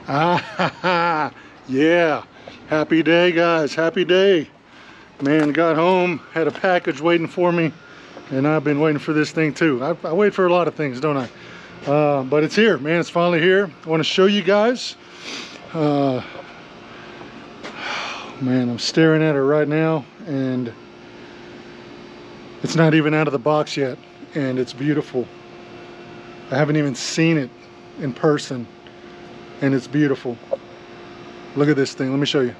Ah, yeah. Happy day, guys. Happy day. Man, got home, had a package waiting for me, and I've been waiting for this thing too. I wait for a lot of things, don't I? But it's here, man. It's finally here. I want to show you guys. Man, I'm staring at it right now, and it's not even out of the box yet, and it's beautiful. I haven't even seen it in person, and it's beautiful. Look at this thing. Let me show you.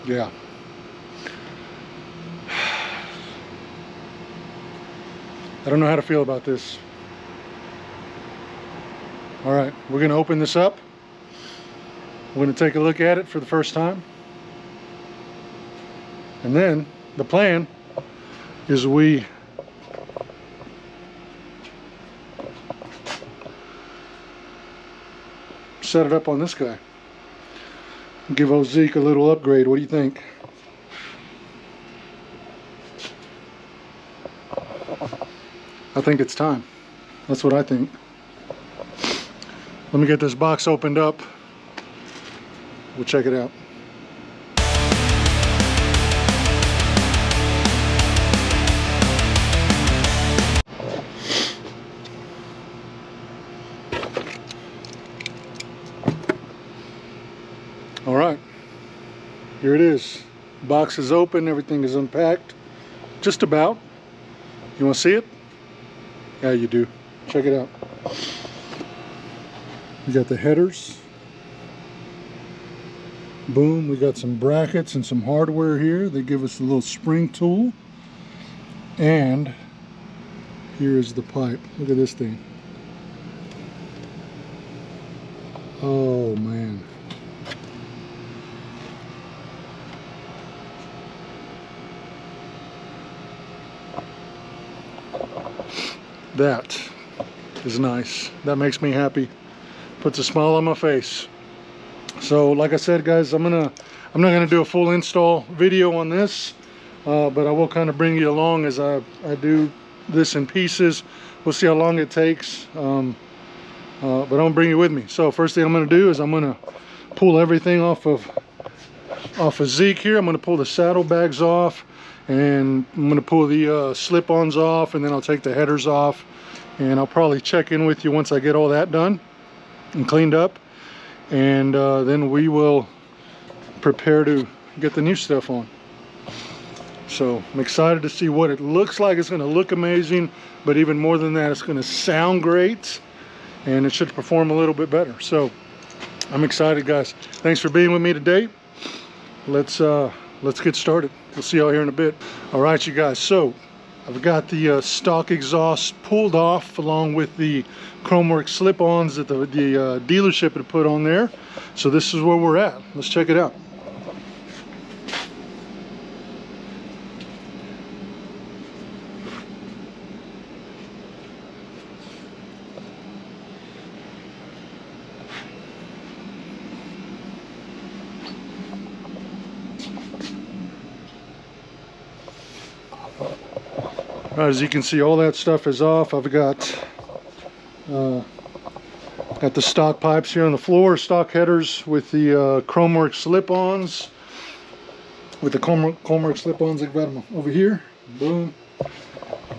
Yeah. I don't know how to feel about this. All right, we're gonna open this up. We're gonna take a look at it for the first time. And then the plan is we set it up on this guy. Give old Zeke a little upgrade. What do you think? I think it's time. That's what I think. Let me get this box opened up. We'll check it out. All right, here it is. Box is open, everything is unpacked. Just about. You want to see it? Yeah, you do. Check it out. We got the headers. Boom, we got some brackets and some hardware here. They give us a little spring tool. And here is the pipe. Look at this thing. Oh, man. That is nice. That makes me happy. Puts a smile on my face. So like I said, guys, I'm not gonna do a full install video on this, but I will kind of bring you along as I do this in pieces. We'll see how long it takes, but I'm gonna bring you with me. So first thing I'm gonna do is I'm gonna pull everything off of Zeke here. I'm gonna pull the saddlebags off, and I'm going to pull the slip-ons off, and then I'll take the headers off, and I'll probably check in with you once I get all that done and cleaned up, and then we will prepare to get the new stuff on. So I'm excited to see what it looks like. It's going to look amazing, but even more than that, it's going to sound great, and it should perform a little bit better. So I'm excited, guys. Thanks for being with me today. Let's get started. We'll see y'all here in a bit. All right, you guys, so I've got the stock exhaust pulled off along with the Chromework slip-ons that the dealership had put on there. So this is where we're at. Let's check it out. All right, as you can see, all that stuff is off. I've got the stock pipes here on the floor, stock headers with the Chromework slip-ons. With the Chromework slip-ons, I've got them over here. Boom.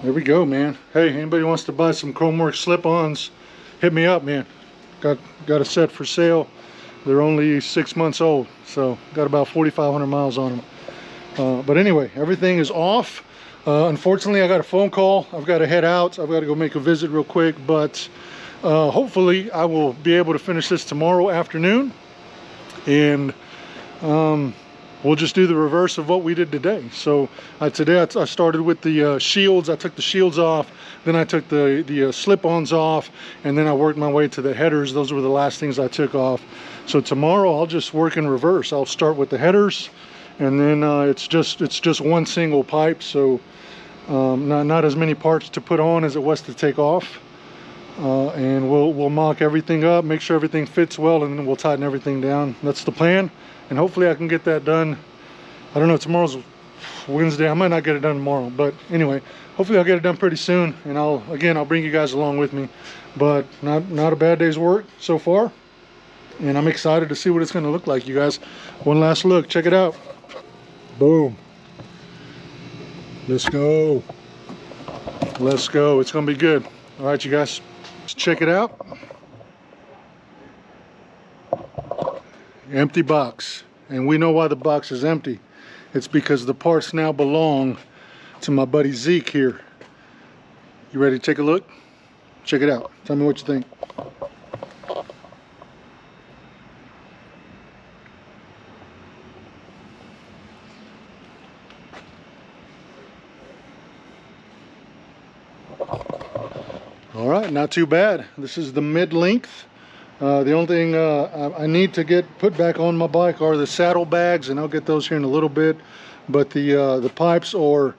There we go, man. Hey, anybody wants to buy some Chromework slip-ons, hit me up, man. Got a set for sale. They're only 6 months old, so got about 4,500 miles on them. But anyway, everything is off. Unfortunately, I got a phone call. I've got to head out. I've got to go make a visit real quick, but hopefully I will be able to finish this tomorrow afternoon, and we'll just do the reverse of what we did today. So today I started with the shields. I took the shields off, then I took the slip-ons off, and then I worked my way to the headers. Those were the last things I took off. So tomorrow I'll just work in reverse. I'll start with the headers, and then it's just one single pipe. So not as many parts to put on as it was to take off, and we'll mock everything up, make sure everything fits well, and then we'll tighten everything down. That's the plan, and hopefully I can get that done I don't know, tomorrow's Wednesday. I might not get it done tomorrow, but anyway, hopefully I'll get it done pretty soon, and I'll bring you guys along with me. But not a bad day's work so far, and I'm excited to see what it's going to look like, you guys. One last look, check it out. Boom. Let's go. Let's go. It's going to be good. All right, you guys, let's check it out. Empty box, and we know why the box is empty. It's because the parts now belong to my buddy Zeke here. You ready to take a look? Check it out. Tell me what you think. All right, not too bad. This is the mid-length. The only thing I need to get put back on my bike are the saddlebags, and I'll get those here in a little bit. But the pipes are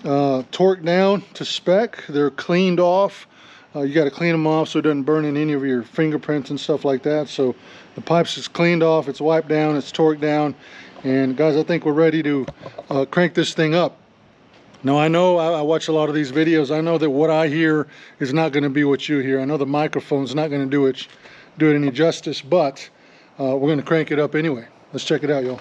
torqued down to spec. They're cleaned off. You got to clean them off so it doesn't burn in any of your fingerprints and stuff like that. So the pipes is cleaned off, it's wiped down, it's torqued down, and guys, I think we're ready to crank this thing up. Now, I know I watch a lot of these videos. I know that what I hear is not going to be what you hear. I know the microphone's not going to do it any justice, but we're going to crank it up anyway. Let's check it out, y'all.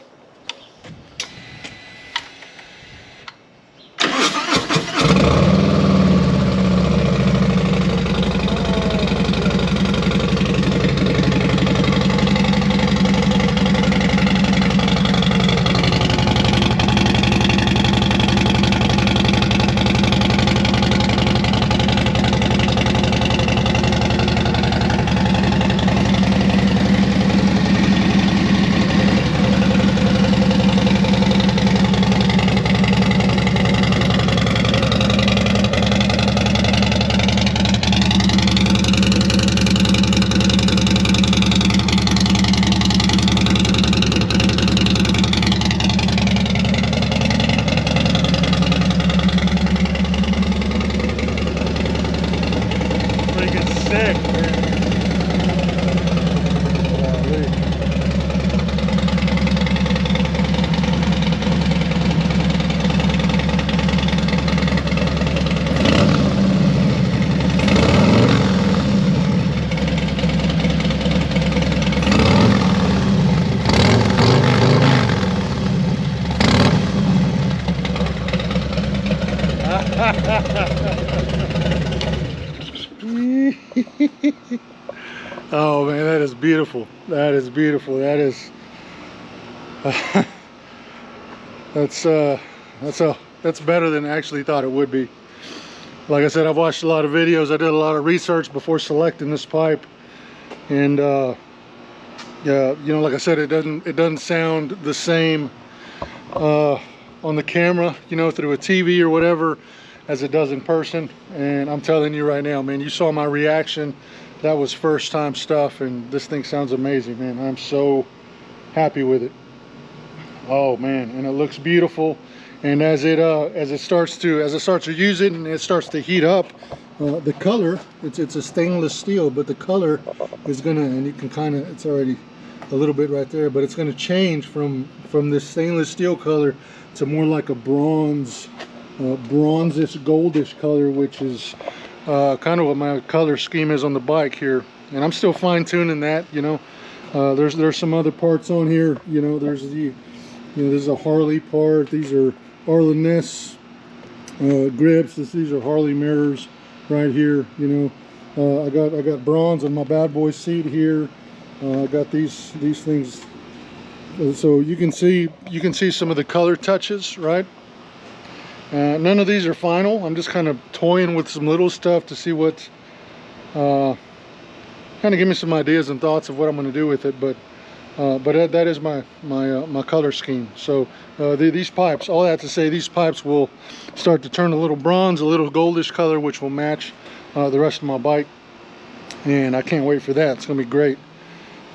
Oh man, that is beautiful. That is beautiful. That is that's better than I actually thought it would be. Like I said, I've watched a lot of videos. I did a lot of research before selecting this pipe, and yeah, you know, like I said, it doesn't sound the same on the camera, you know, through a TV or whatever, as it does in person. And I'm telling you right now, man, you saw my reaction. That was first time stuff, and this thing sounds amazing, man. I'm so happy with it. Oh man, and it looks beautiful. And as it starts to use it and it starts to heat up, the color, it's a stainless steel, but the color is gonna, and you can kind of, it's already a little bit right there, but it's gonna change from this stainless steel color to more like a bronze, bronzish goldish color, which is kind of what my color scheme is on the bike here. And I'm still fine-tuning that, you know. There's some other parts on here, you know. There's there's a Harley part. These are Arlen-ness grips. These are Harley mirrors right here, you know. I got bronze on my bad boy seat here. I got these things, so you can see some of the color touches, right? None of these are final. I'm just kind of toying with some little stuff to see what, kind of give me some ideas and thoughts of what I'm going to do with it. But that is my color scheme. So these pipes, all that to say, these pipes will start to turn a little bronze, a little goldish color, which will match the rest of my bike. And I can't wait for that. It's going to be great.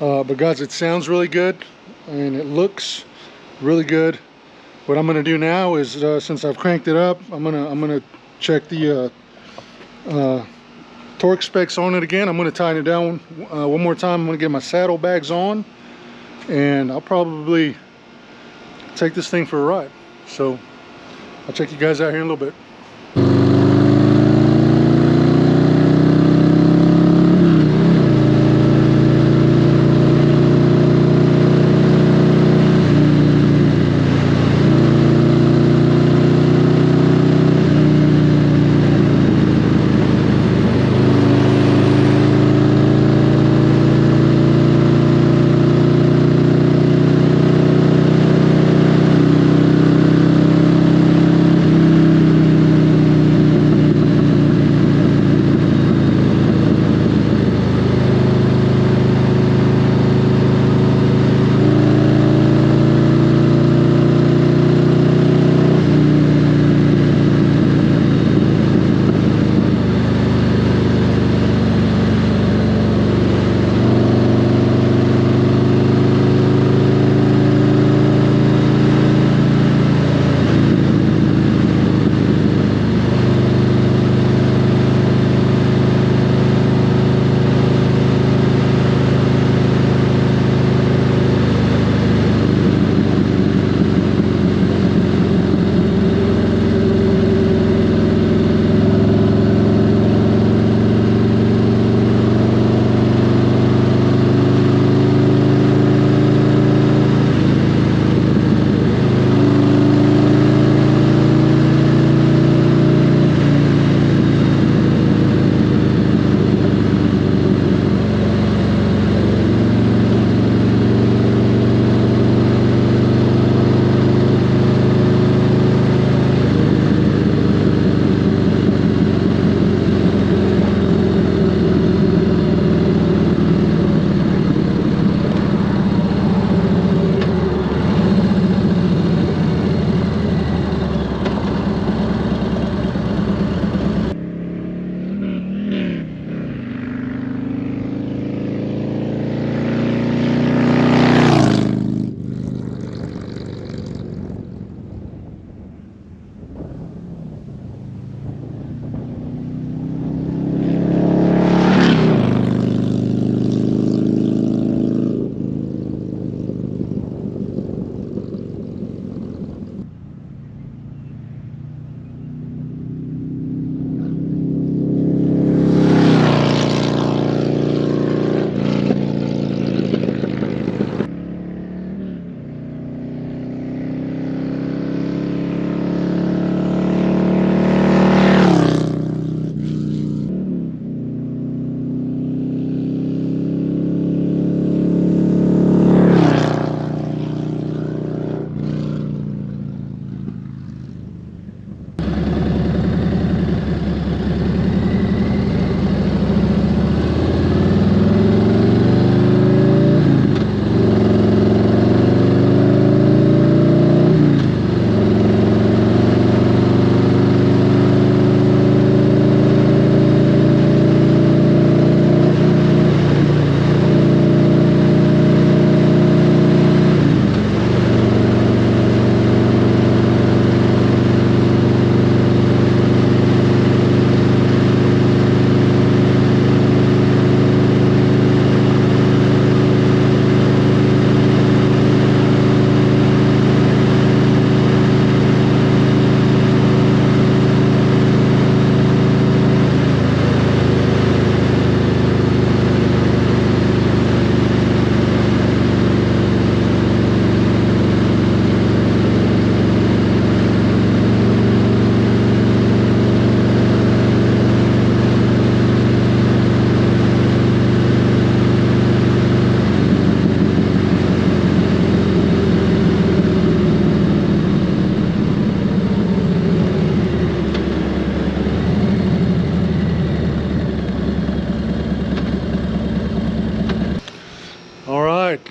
But guys, it sounds really good and it looks really good. What I'm going to do now is, since I've cranked it up, I'm gonna check the torque specs on it again. I'm going to tighten it down one more time. I'm going to get my saddlebags on, and I'll probably take this thing for a ride. So I'll check you guys out here in a little bit.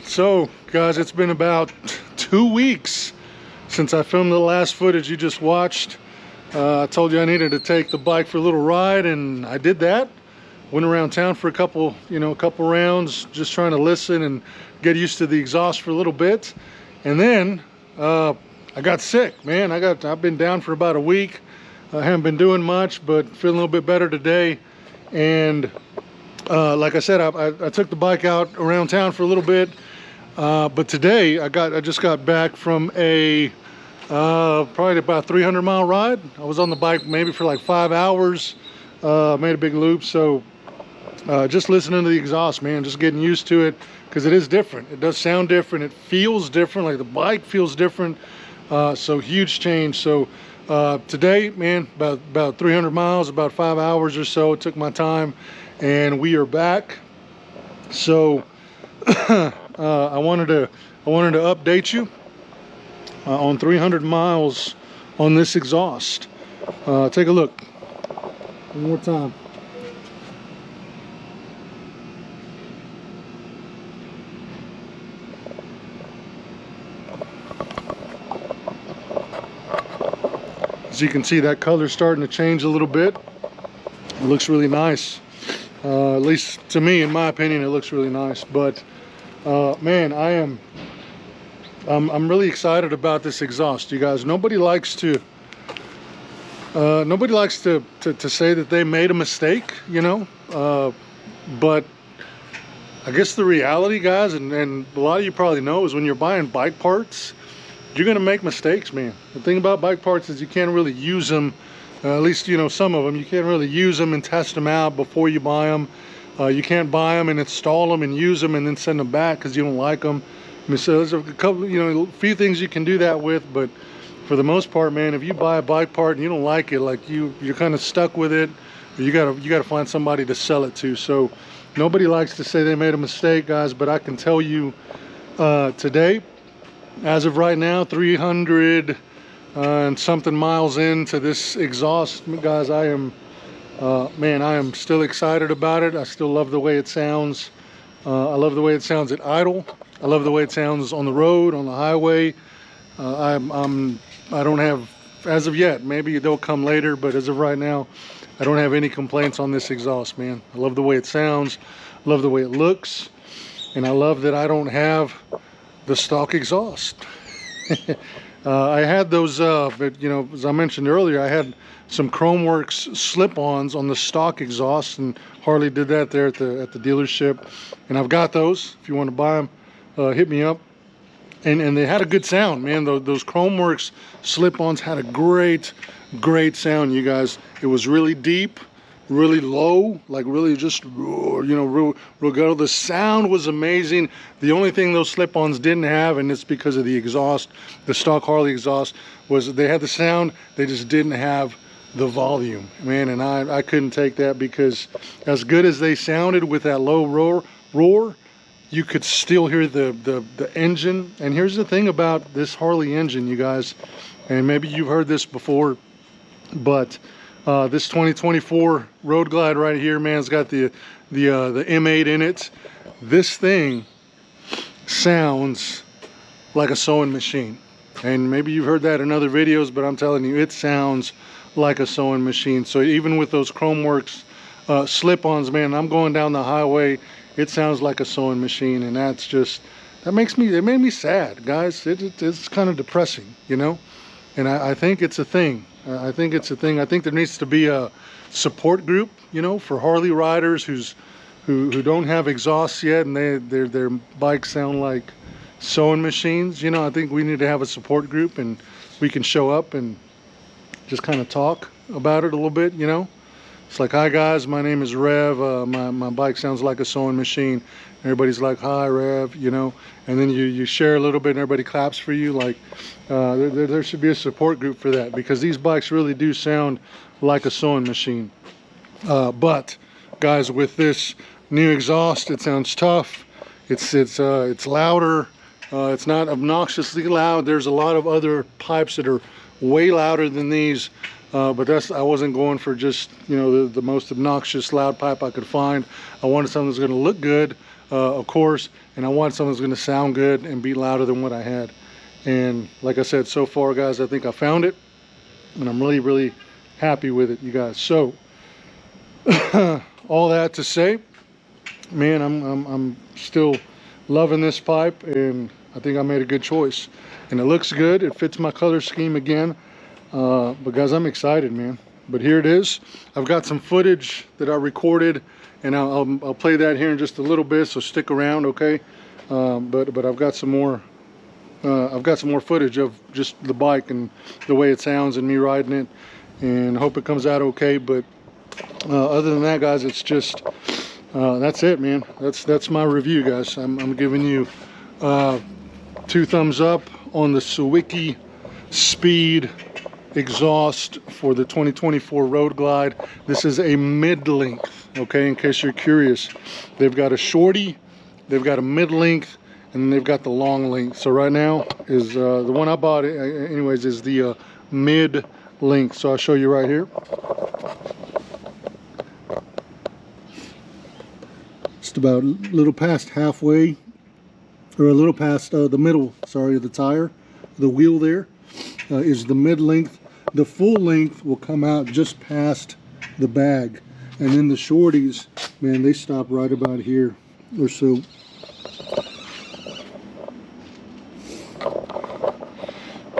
So guys, it's been about 2 weeks since I filmed the last footage you just watched. I told you I needed to take the bike for a little ride, and I did that. Went around town for a couple rounds, just trying to listen and get used to the exhaust for a little bit. And then I got sick, man. I've been down for about a week. I haven't been doing much, but feeling a little bit better today. And like I said, I took the bike out around town for a little bit. But today I just got back from a probably about 300-mile ride. I was on the bike maybe for like 5 hours. Made a big loop. So just listening to the exhaust, man, just getting used to it, because it is different. It does sound different. It feels different. Like the bike feels different. So huge change. So today, man, about 300 miles, about 5 hours or so. It took my time, and we are back. So I wanted to update you on 300 miles on this exhaust. Take a look one more time. As you can see, that color's starting to change a little bit. It looks really nice. At least to me, in my opinion, it looks really nice. But man, I'm really excited about this exhaust, you guys. Nobody likes to say that they made a mistake, you know. But I guess the reality, guys, and a lot of you probably know, is when you're buying bike parts, you're gonna make mistakes, man. The thing about bike parts is you can't really use them, at least, you know, some of them, you can't really use them and test them out before you buy them. You can't buy them and install them and use them and then send them back because you don't like them. I mean, so there's a couple, you know, a few things you can do that with, but for the most part, man, if you buy a bike part and you don't like it, like you're kind of stuck with it, you gotta find somebody to sell it to. So nobody likes to say they made a mistake, guys, but I can tell you today, as of right now, 300 and something miles into this exhaust, guys, I am man, I am still excited about it. I still love the way it sounds. I love the way it sounds at idle. I love the way it sounds on the road, on the highway. I don't have, as of yet, maybe they'll come later, but as of right now, I don't have any complaints on this exhaust, man. I love the way it sounds. I love the way it looks. And I love that I don't have the stock exhaust. I had those, but, you know, as I mentioned earlier, I had some Chromeworks slip-ons on the stock exhaust, and Harley did that there at the dealership. And I've got those. If you want to buy them, hit me up. And they had a good sound, man. Those Chromeworks slip-ons had a great sound, you guys. It was really deep, really low, like really just, you know, real good. The sound was amazing. The only thing those slip-ons didn't have, and it's because of the exhaust, the stock Harley exhaust, was they had the sound, they just didn't have the volume, man. And I couldn't take that, because as good as they sounded with that low roar, you could still hear the engine. And here's the thing about this Harley engine, you guys, and maybe you've heard this before, but this 2024 Road Glide right here, man, it's got the M8 in it. This thing sounds like a sewing machine. And maybe you've heard that in other videos, but I'm telling you, it sounds like a sewing machine. So even with those Chromeworks slip-ons, man, I'm going down the highway, it sounds like a sewing machine. And that's just, it made me sad, guys. It's kind of depressing, you know. And I think it's a thing. I think it's a thing. I think there needs to be a support group, you know, for Harley riders who don't have exhausts yet, and their bikes sound like sewing machines. You know, I think we need to have a support group, and we can show up and just kind of talk about it a little bit, you know. It's like, hi guys, my name is Rev. My bike sounds like a sewing machine. Everybody's like, hi Rev, you know. And then you share a little bit and everybody claps for you. Like, there should be a support group for that, because these bikes really do sound like a sewing machine. But guys, with this new exhaust, it sounds tough. It's louder. It's not obnoxiously loud. There's a lot of other pipes that are way louder than these. But I wasn't going for just, you know, the most obnoxious loud pipe I could find. I wanted something that's going to look good, of course, and I wanted something that's going to sound good and be louder than what I had. And like I said, so far, guys, I think I found it, and I'm really happy with it, you guys. So all that to say, man, I'm still loving this pipe, and I think I made a good choice. And it looks good. It fits my color scheme again. But guys, I'm excited, man. But here it is. I've got some footage that I recorded, and I'll play that here in just a little bit, so stick around, okay? but I've got some more footage of just the bike and the way it sounds and me riding it, and hope it comes out okay. But other than that, guys, it's just that's it, man. That's my review, guys. I'm giving you 2 thumbs up on the Sawicki Speed exhaust for the 2024 Road Glide. This is a mid-length, okay, in case you're curious. They've got a shorty, they've got a mid-length, and then they've got the long length. So right now is the one I bought anyways is the mid-length. So I'll show you right here. Just about a little past halfway, or a little past the middle, sorry, of the tire. The wheel there is the mid-length. The full length will come out just past the bag. And then the shorties, man, they stop right about here or so.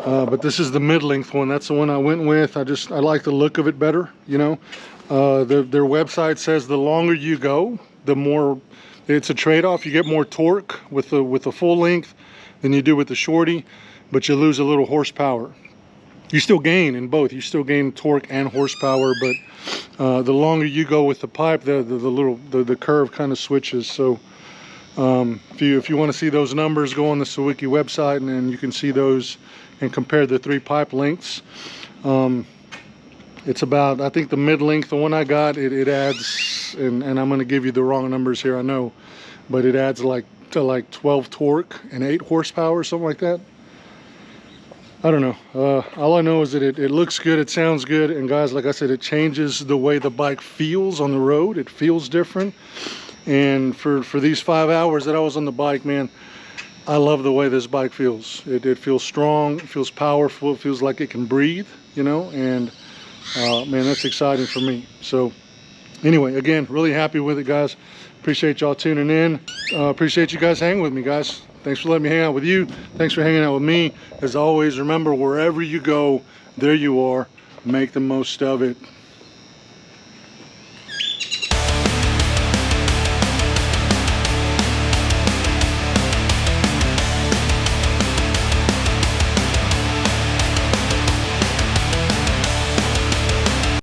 But this is the mid-length one. That's the one I went with. I like the look of it better, you know. Their website says the longer you go, the more it's a trade-off. You get more torque with the full length than you do with the shorty, but you lose a little horsepower. You still gain in both. You still gain torque and horsepower, but the longer you go with the pipe, the curve kind of switches. So if you want to see those numbers, go on the Sawicki website, and then you can see those and compare the 3 pipe lengths. It's about, I think the mid-length, the one I got, it adds, and I'm going to give you the wrong numbers here, I know, but it adds like 12 torque and 8 horsepower, something like that. I don't know. All I know is that it looks good, it sounds good, and guys, like I said, it changes the way the bike feels on the road. It feels different. And for these 5 hours that I was on the bike, man, I love the way this bike feels. It feels strong, it feels powerful, it feels like it can breathe, you know, and man, that's exciting for me. So anyway, again, really happy with it, guys. Appreciate y'all tuning in. Appreciate you guys hanging with me, guys. Thanks for letting me hang out with you. Thanks for hanging out with me. As always, remember, wherever you go, there you are. Make the most of it.